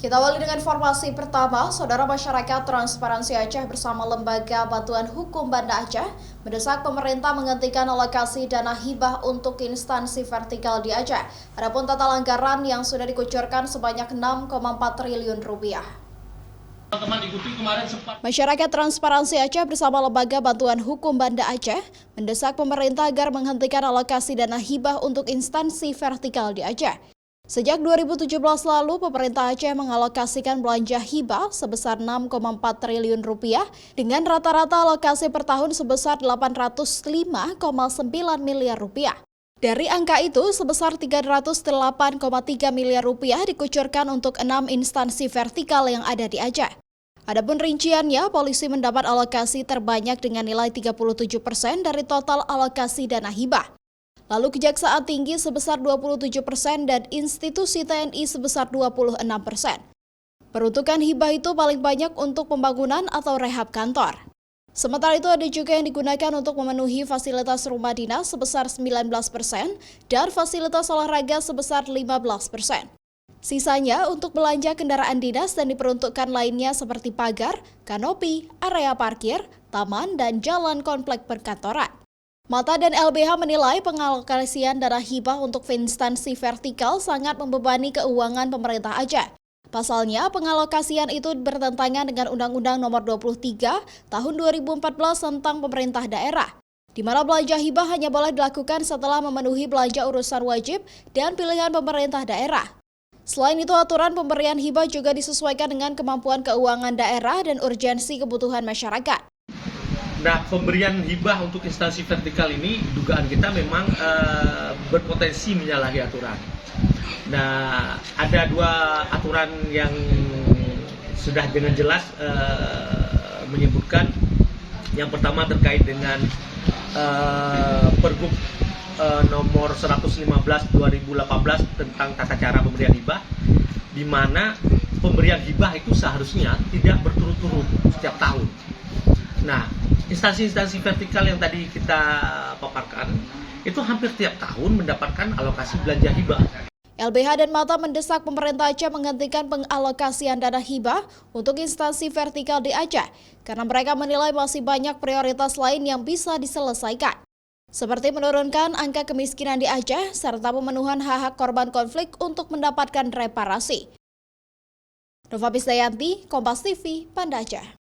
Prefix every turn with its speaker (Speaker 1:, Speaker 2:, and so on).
Speaker 1: Kita awali dengan informasi pertama, Saudara Masyarakat Transparansi Aceh bersama Lembaga Bantuan Hukum Banda Aceh mendesak pemerintah menghentikan alokasi dana hibah untuk instansi vertikal di Aceh. Adapun total anggaran yang sudah dikucurkan sebanyak 6,4 triliun rupiah. Masyarakat Transparansi Aceh bersama Lembaga Bantuan Hukum Banda Aceh mendesak pemerintah agar menghentikan alokasi dana hibah untuk instansi vertikal di Aceh. Sejak 2017 lalu, pemerintah Aceh mengalokasikan belanja hibah sebesar 6,4 triliun rupiah dengan rata-rata alokasi per tahun sebesar 805,9 miliar rupiah. Dari angka itu, sebesar 308,3 miliar rupiah dikucurkan untuk 6 instansi vertikal yang ada di Aceh. Adapun rinciannya, polisi mendapat alokasi terbanyak dengan nilai 37% dari total alokasi dana hibah. Lalu Kejaksaan Tinggi sebesar 27% dan institusi TNI sebesar 26%. Peruntukan hibah itu paling banyak untuk pembangunan atau rehab kantor. Sementara itu ada juga yang digunakan untuk memenuhi fasilitas rumah dinas sebesar 19% dan fasilitas olahraga sebesar 15%. Sisanya untuk belanja kendaraan dinas dan diperuntukkan lainnya seperti pagar, kanopi, area parkir, taman, dan jalan komplek perkantoran. Mata dan LBH menilai pengalokasian dana hibah untuk instansi vertikal sangat membebani keuangan pemerintah Aceh. Pasalnya, pengalokasian itu bertentangan dengan Undang-Undang Nomor 23 Tahun 2014 tentang pemerintah daerah, di mana belanja hibah hanya boleh dilakukan setelah memenuhi belanja urusan wajib dan pilihan pemerintah daerah. Selain itu, aturan pemberian hibah juga disesuaikan dengan kemampuan keuangan daerah dan urgensi kebutuhan masyarakat.
Speaker 2: Nah, pemberian hibah untuk instansi vertikal ini, dugaan kita memang berpotensi menyalahi aturan. Nah, ada dua aturan yang sudah dengan jelas menyebutkan. Yang pertama terkait dengan Pergub nomor 115 2018 tentang tata cara pemberian hibah, di mana pemberian hibah itu seharusnya tidak berturut-turut setiap tahun. Nah, instansi-instansi vertikal yang tadi kita paparkan itu hampir tiap tahun mendapatkan alokasi belanja hibah.
Speaker 1: LBH dan Mata mendesak pemerintah Aceh menghentikan pengalokasian dana hibah untuk instansi vertikal di Aceh karena mereka menilai masih banyak prioritas lain yang bisa diselesaikan, seperti menurunkan angka kemiskinan di Aceh serta pemenuhan hak-hak korban konflik untuk mendapatkan reparasi. Nova Bisdayanti, Kompas TV, Banda Aceh.